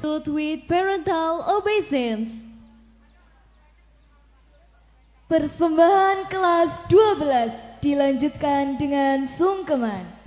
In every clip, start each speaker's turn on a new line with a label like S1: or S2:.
S1: with parental obeisance. Persembahan kelas 12 dilanjutkan dengan sungkeman.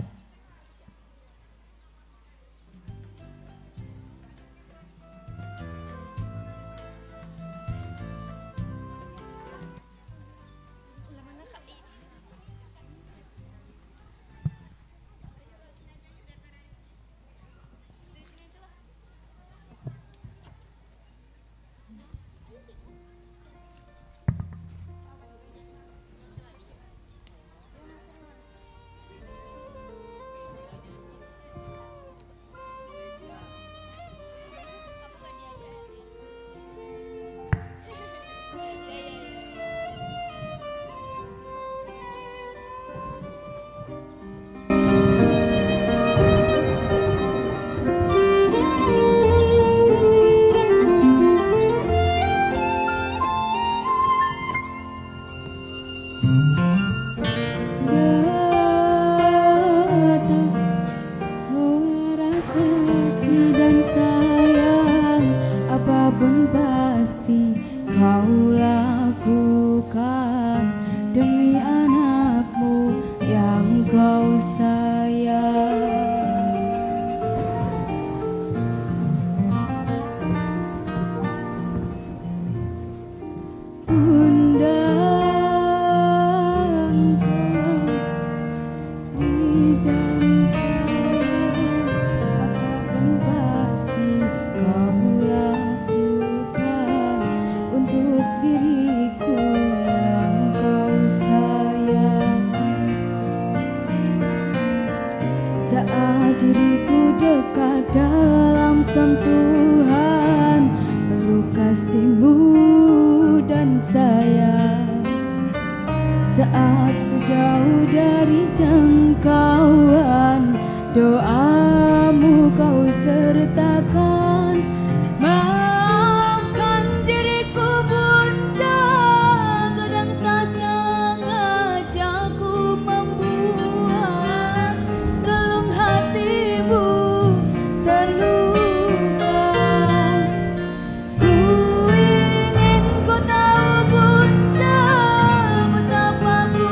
S2: Betapa ku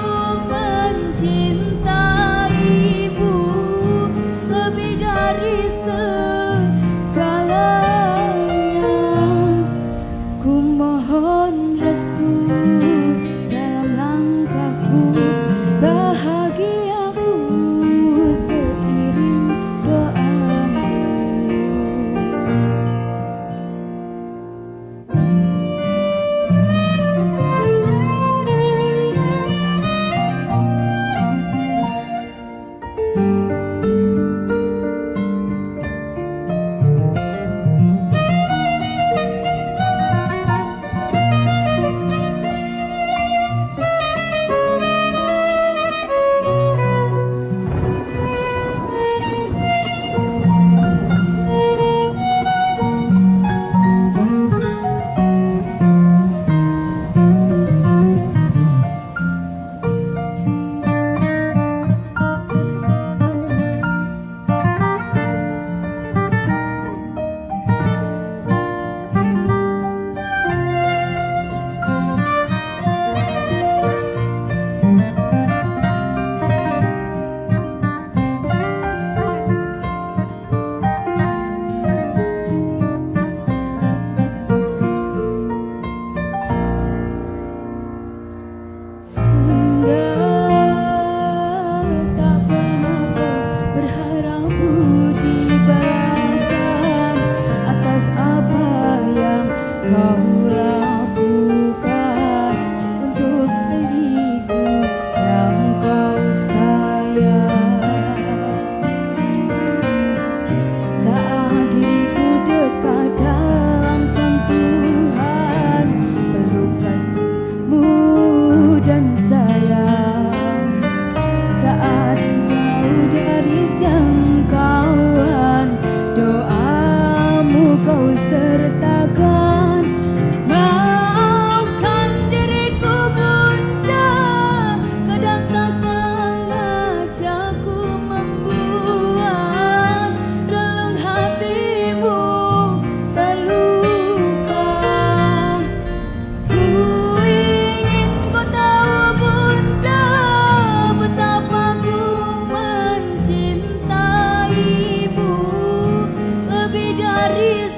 S2: benci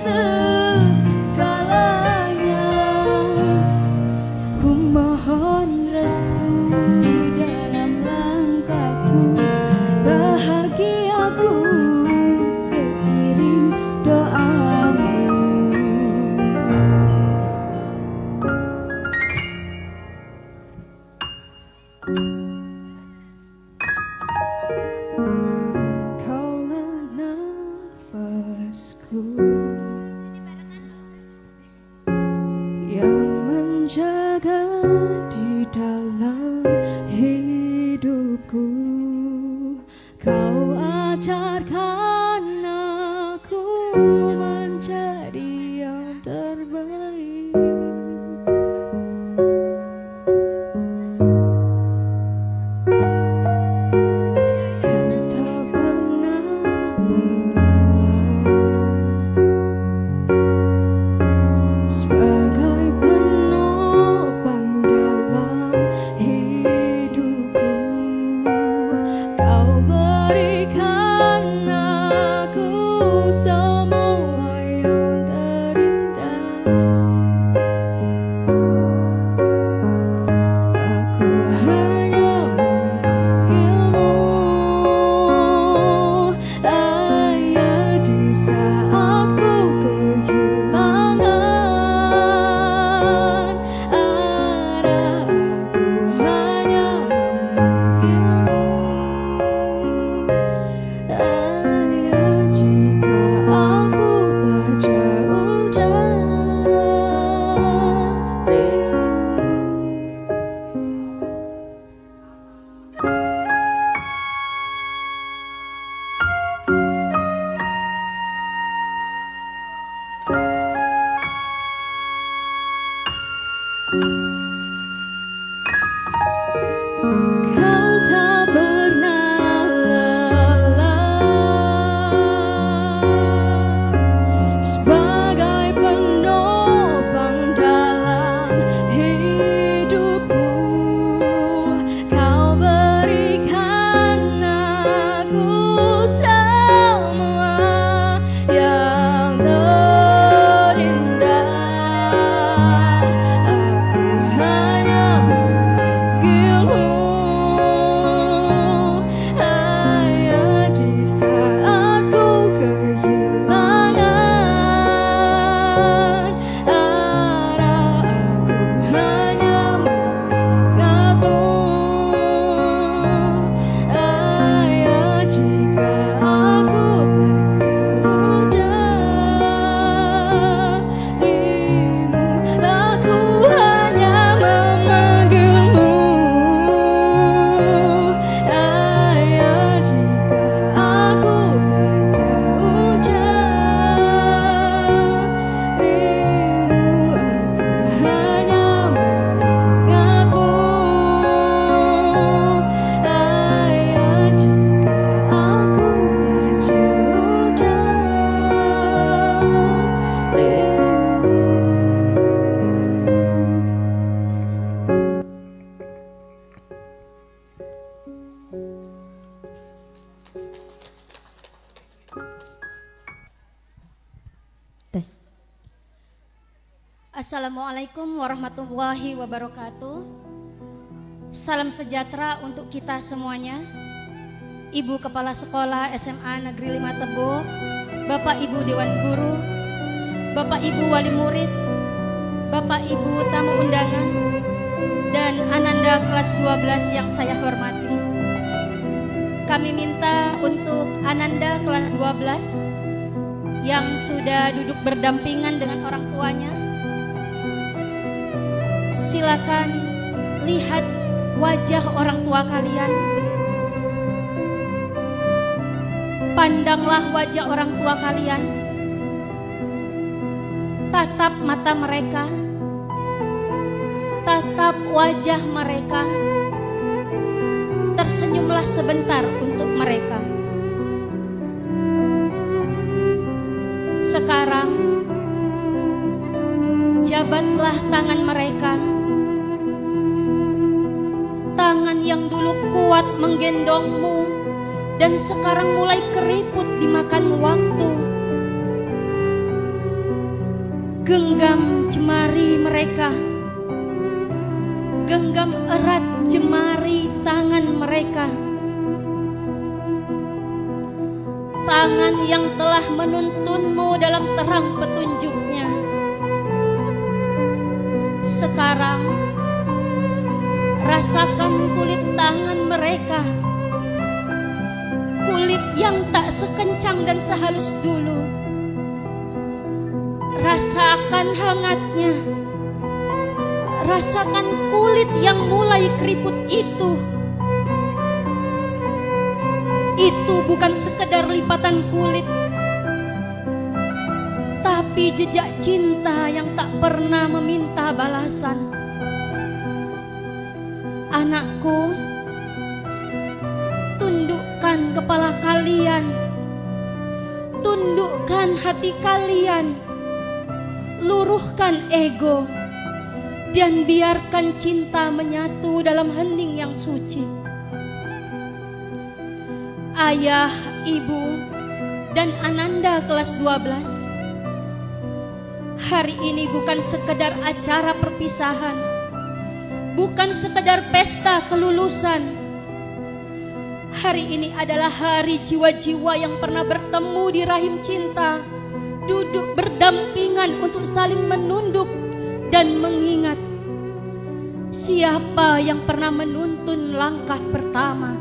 S1: segalanya. Ku mohon restu dalam langkahku, bahagiaku seiring doamu. Kaulah nafasku yang menjaga di dalam hidupku. Kau ajarkan aku menjadi yang terbaik. Kau tak pernah sebagai penopang dalam hidupku. Kau berikan aku semua yang terindah. Aku hanya memanggilmu ayah di saat ku kehilangan arah. Aku hanya memanggilmu ayah jika aku tak jauh darimu. Kau tak pernah lelah sebagai penopang dalam hidupku. Kau berikan aku semua yang terindah. Aku hanya memanggilmu ayah di saat ku kehilangan arah. Aku hanya mengingatmu ayah jika aku tak jauh darimu. Aku hanya memanggilmu ayah jika aku tak jauh darimu. Aku hanya mengingatmu ayah jika aku tak jauh
S2: Tes. Assalamualaikum warahmatullahi wabarakatuh. Salam sejahtera untuk kita semuanya. Ibu Kepala Sekolah SMA Negeri 5 Tebo, Bapak Ibu Dewan Guru, Bapak Ibu Wali Murid, Bapak Ibu tamu undangan, dan Ananda kelas 12 yang saya hormati. Kami minta untuk Ananda kelas 12 yang sudah duduk berdampingan dengan orang tuanya, silakan lihat wajah orang tua kalian. Pandanglah wajah orang tua kalian, tatap mata mereka, tatap wajah mereka, tersenyumlah sebentar untuk mereka. Sekarang jabatlah tangan mereka, tangan yang dulu kuat menggendongmu dan sekarang mulai keriput dimakan waktu. genggam jemari mereka, genggam erat jemari tangan mereka, tangan yang telah menuntunmu dalam terang petunjuknya. Sekarang rasakan kulit tangan mereka, kulit yang tak sekencang dan sehalus dulu. Rasakan hangatnya, rasakan kulit yang mulai keriput itu. Itu bukan sekedar lipatan kulit, tapi jejak cinta yang tak pernah meminta balasan. Anakku, tundukkan kepala kalian, tundukkan hati kalian, luruhkan ego, dan biarkan cinta menyatu dalam hening yang suci. Ayah, ibu, dan Ananda kelas 12, hari ini bukan sekedar acara perpisahan, bukan sekedar pesta kelulusan. Hari ini adalah hari jiwa-jiwa yang pernah bertemu di rahim cinta, duduk berdampingan untuk saling menunduk dan mengingat siapa yang pernah menuntun langkah pertama.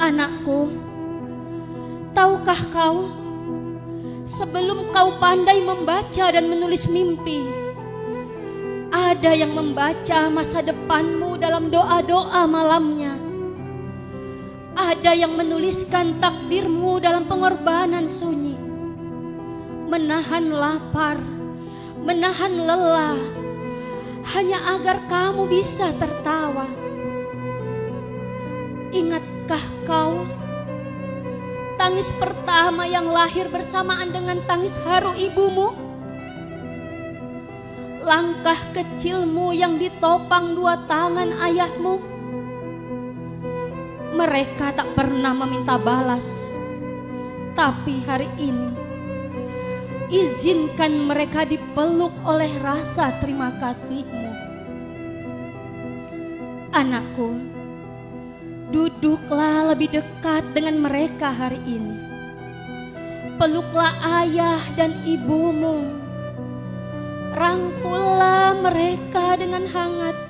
S2: Anakku, tahukah kau, sebelum kau pandai membaca dan menulis mimpi, ada yang membaca masa depanmu dalam doa-doa malamnya. Ada yang menuliskan takdirmu dalam pengorbanan sunyi, menahan lapar, menahan lelah, hanya agar kamu bisa tertawa. Ingatkah kau tangis pertama yang lahir bersamaan dengan tangis haru ibumu? Langkah kecilmu yang ditopang dua tangan ayahmu? Mereka tak pernah meminta balas, tapi hari ini izinkan mereka dipeluk oleh rasa terima kasihmu. Anakku, duduklah lebih dekat dengan mereka hari ini. Peluklah ayah dan ibumu. Rangkullah mereka dengan hangat.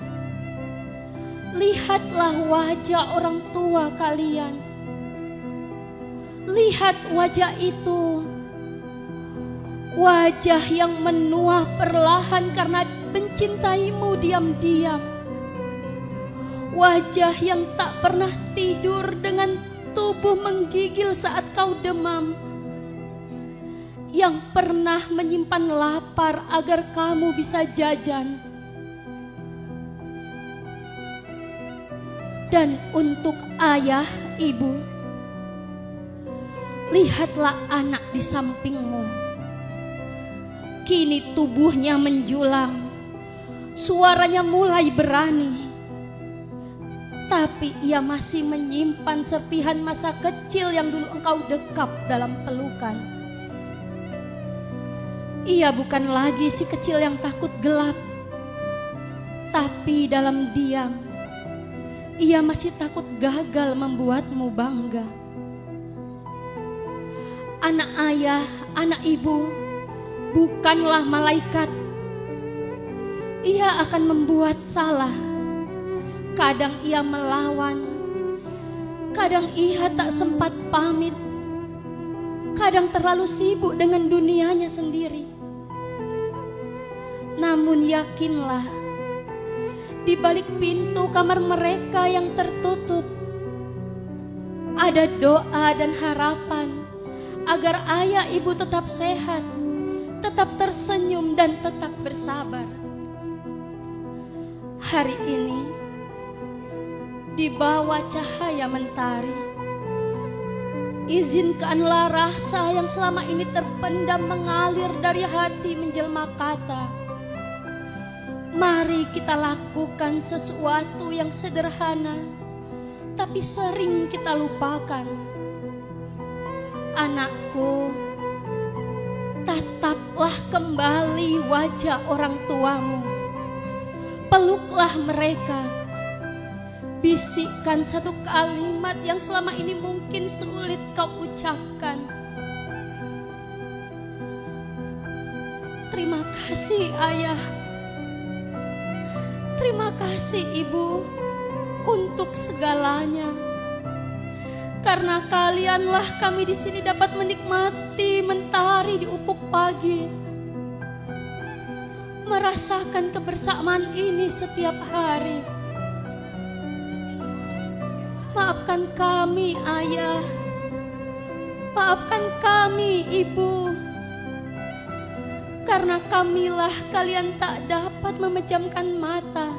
S2: Lihatlah wajah orang tua kalian. Lihat wajah itu. Wajah yang menuah perlahan karena mencintaimu diam-diam. Wajah yang tak pernah tidur dengan tubuh menggigil saat kau demam. Yang pernah menyimpan lapar agar kamu bisa jajan. Dan untuk ayah, ibu, lihatlah anak di sampingmu. Kini tubuhnya menjulang, suaranya mulai berani. Tapi ia masih menyimpan serpihan masa kecil yang dulu engkau dekap dalam pelukan. Ia bukan lagi si kecil yang takut gelap, tapi dalam diam, ia masih takut gagal membuatmu bangga. Anak ayah, anak ibu, bukanlah malaikat. Ia akan membuat salah. Kadang ia melawan, kadang ia tak sempat pamit, kadang terlalu sibuk dengan dunianya sendiri. Namun yakinlah, di balik pintu kamar mereka yang tertutup, ada doa dan harapan agar ayah ibu tetap sehat, tetap tersenyum dan tetap bersabar. Hari ini, di bawah cahaya mentari, izinkanlah rasa yang selama ini terpendam mengalir dari hati menjelma kata. Mari kita lakukan sesuatu yang sederhana, tapi sering kita lupakan. Anakku, tataplah peluklah kembali wajah orang tuamu. Peluklah mereka. Bisikkan satu kalimat yang selama ini mungkin sulit kau ucapkan. Terima kasih Ayah. Terima kasih Ibu untuk segalanya. Karena kalianlah kami di sini dapat menikmati mentari di ufuk pagi. Merasakan kebersamaan ini setiap hari. Maafkan kami Ayah. Maafkan kami Ibu. Karena kamilah kalian tak dapat memejamkan mata.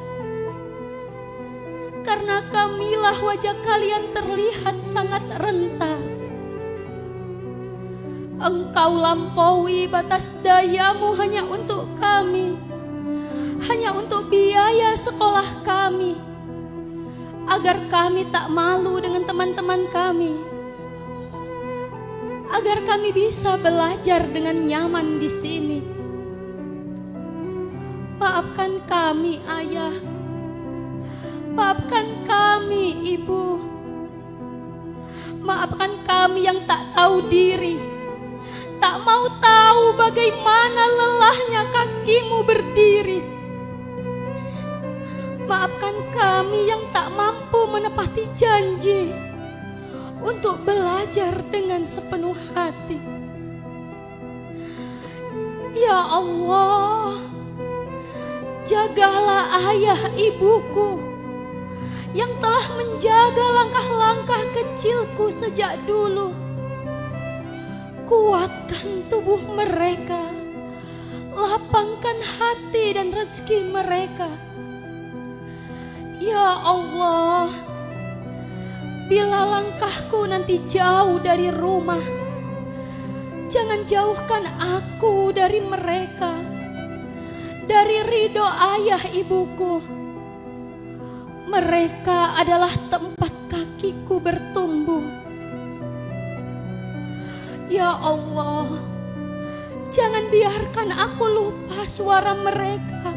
S2: Karena kamilah wajah kalian terlihat sangat renta. Engkau lampaui batas dayamu hanya untuk kami. Hanya untuk biaya sekolah kami. Agar kami tak malu dengan teman-teman kami. Agar kami bisa belajar dengan nyaman di sini. Maafkan kami Ayah. Maafkan kami Ibu. Maafkan kami yang tak tahu diri. Tak mau tahu bagaimana lelahnya kakimu berdiri. Maafkan kami yang tak mampu menepati janji untuk belajar dengan sepenuh hati. Ya Allah, jagalah ayah ibuku yang telah menjaga langkah-langkah kecilku sejak dulu. Kuatkan tubuh mereka, lapangkan hati dan rezeki mereka. Ya Allah, bila langkahku nanti jauh dari rumah, jangan jauhkan aku dari mereka, dari ridho ayah ibuku. Mereka adalah tempat kakiku bertumbuh. Ya Allah, jangan biarkan aku lupa suara mereka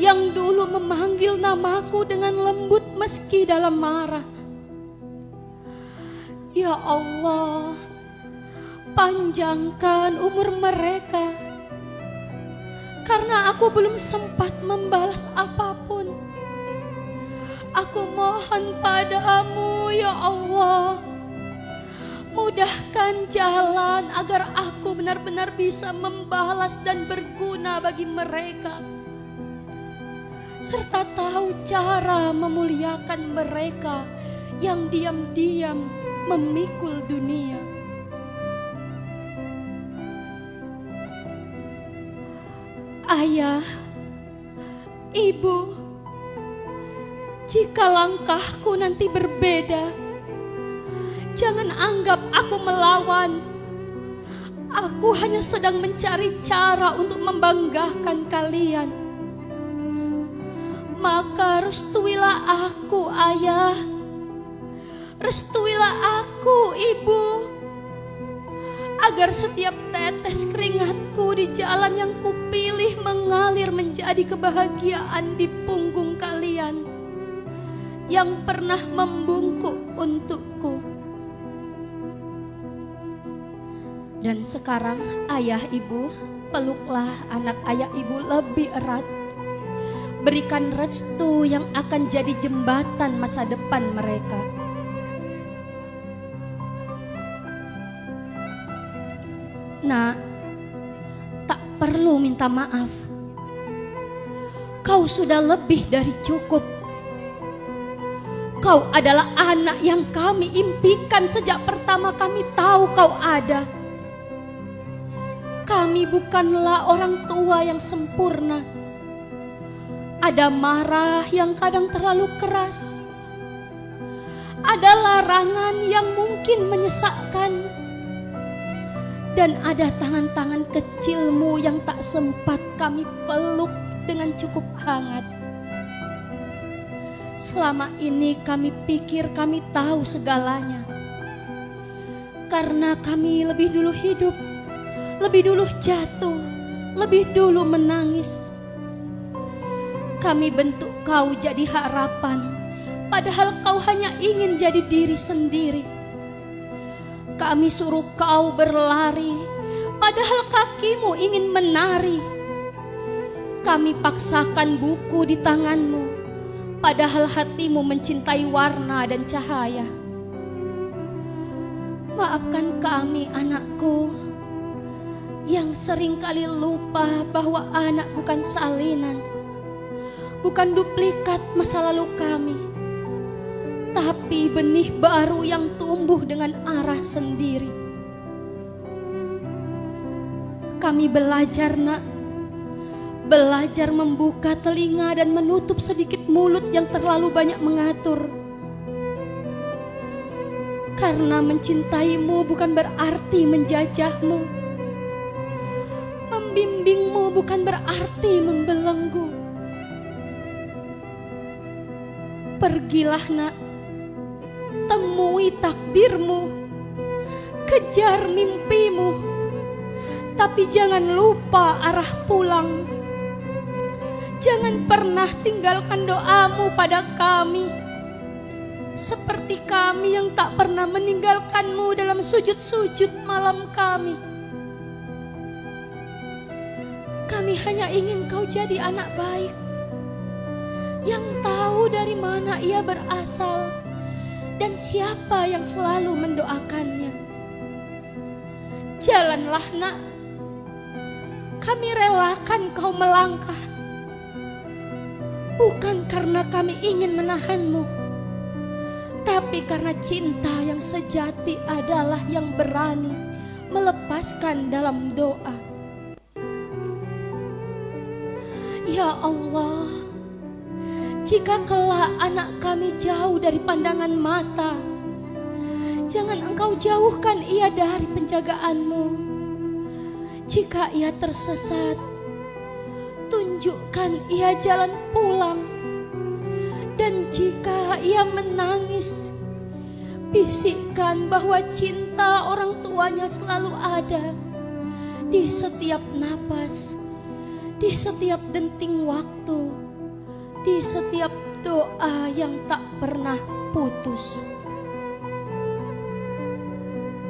S2: yang dulu memanggil namaku dengan lembut meski dalam marah. Ya Allah, panjangkan umur mereka, karena aku belum sempat membalas apapun. Aku mohon padamu ya Allah, mudahkan jalan agar aku benar-benar bisa membalas dan berguna bagi mereka, serta tahu cara memuliakan mereka yang diam-diam memikul dunia. Ayah, ibu, jika langkahku nanti berbeda, jangan anggap aku melawan. Aku hanya sedang mencari cara untuk membanggakan kalian. Maka restuilah aku ayah, restuilah aku ibu, agar setiap tetes keringatku di jalan yang kupilih mengalir menjadi kebahagiaan di punggung kalian yang pernah membungkuk untukku. Dan sekarang ayah ibu, peluklah anak ayah ibu lebih erat. Berikan restu yang akan jadi jembatan masa depan mereka. Nak, tak perlu minta maaf. Kau sudah lebih dari cukup. Kau adalah anak yang kami impikan sejak pertama kami tahu kau ada. Kami bukanlah orang tua yang sempurna. Ada marah yang kadang terlalu keras. Ada larangan yang mungkin menyesakkan. Dan ada tangan-tangan kecilmu yang tak sempat kami peluk dengan cukup hangat. Selama ini kami pikir kami tahu segalanya. Karena kami lebih dulu hidup, lebih dulu jatuh, lebih dulu menangis. Kami bentuk kau jadi harapan, padahal kau hanya ingin jadi diri sendiri. Kami suruh kau berlari, padahal kakimu ingin menari. Kami paksakan buku di tanganmu, padahal hatimu mencintai warna dan cahaya. Maafkan kami, anakku, yang seringkali lupa bahwa anak bukan salinan, bukan duplikat masa lalu kami, tapi benih baru yang tumbuh dengan arah sendiri. Kami belajar, nak, belajar membuka telinga dan menutup sedikit mulut yang terlalu banyak mengatur. Karena mencintaimu bukan berarti menjajahmu, membimbingmu bukan berarti membelenggu. Pergilah, nak, temui takdirmu, kejar mimpimu, tapi jangan lupa arah pulang. Jangan pernah tinggalkan doamu pada kami, seperti kami yang tak pernah meninggalkanmu dalam sujud-sujud malam kami. Kami hanya ingin kau jadi anak baik, yang tahu dari mana ia berasal dan siapa yang selalu mendoakannya. Jalanlah, nak, kami relakan kau melangkah, bukan karena kami ingin menahanmu, tapi karena cinta yang sejati adalah yang berani melepaskan dalam doa. Ya Allah, jika kelak anak kami jauh dari pandangan mata, jangan Engkau jauhkan ia dari penjagaanmu. Jika ia tersesat, tunjukkan ia jalan pulang. Dan jika ia menangis, bisikkan bahwa cinta orang tuanya selalu ada di setiap napas, di setiap denting waktu, di setiap doa yang tak pernah putus.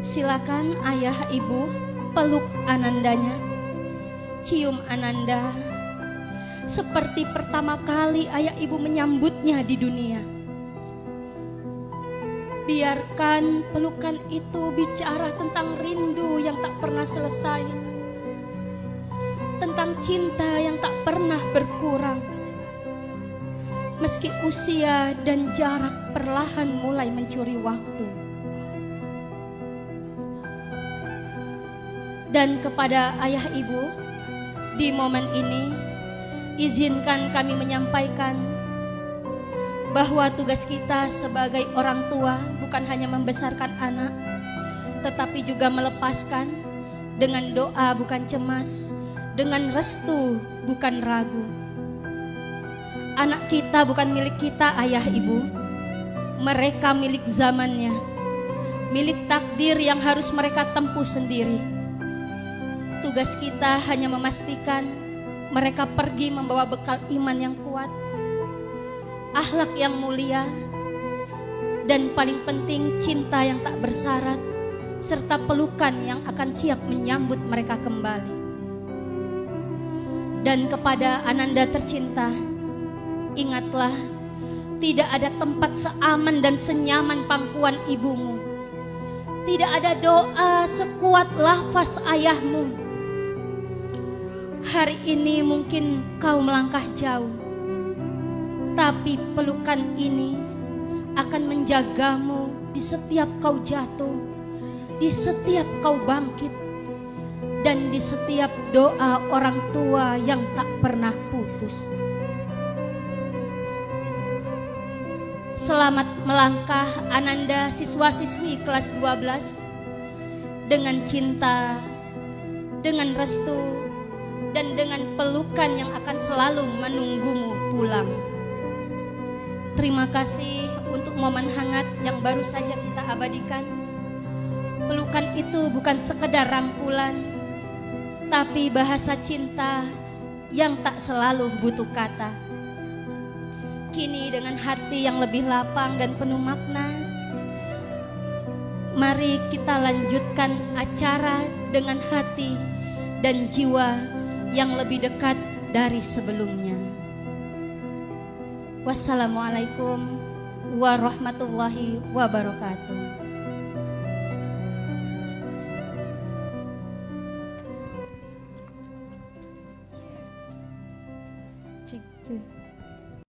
S2: Silakan ayah ibu peluk Anandanya, cium Ananda seperti pertama kali ayah ibu menyambutnya di dunia. Biarkan pelukan itu bicara tentang rindu yang tak pernah selesai, tentang cinta yang tak pernah berkurang. Meski usia dan jarak perlahan mulai mencuri waktu. Dan kepada ayah ibu, di momen ini, izinkan kami menyampaikan bahwa tugas kita sebagai orang tua bukan hanya membesarkan anak, tetapi juga melepaskan dengan doa bukan cemas, dengan restu bukan ragu. Anak kita bukan milik kita, ayah ibu. Mereka milik zamannya, milik takdir yang harus mereka tempuh sendiri. Tugas kita hanya memastikan mereka pergi membawa bekal iman yang kuat, akhlak yang mulia, dan paling penting cinta yang tak bersyarat, serta pelukan yang akan siap menyambut mereka kembali. Dan kepada Ananda tercinta, ingatlah, tidak ada tempat seaman dan senyaman pangkuan ibumu. Tidak ada doa sekuat lafaz ayahmu. Hari ini mungkin kau melangkah jauh, tapi pelukan ini akan menjagamu di setiap kau jatuh, di setiap kau bangkit, dan di setiap doa orang tua yang tak pernah putus. Selamat melangkah Ananda siswa-siswi kelas 12, dengan cinta, dengan restu, dan dengan pelukan yang akan selalu menunggumu pulang. Terima kasih untuk momen hangat yang baru saja kita abadikan. Pelukan itu bukan sekedar rangkulan, tetapi bahasa cinta yang tak selalu butuh kata. Kini dengan hati yang lebih lapang dan penuh makna, mari kita lanjutkan acara dengan hati dan jiwa yang lebih dekat dari sebelumnya. Wassalamualaikum warahmatullahi wabarakatuh.
S1: Cek, cek.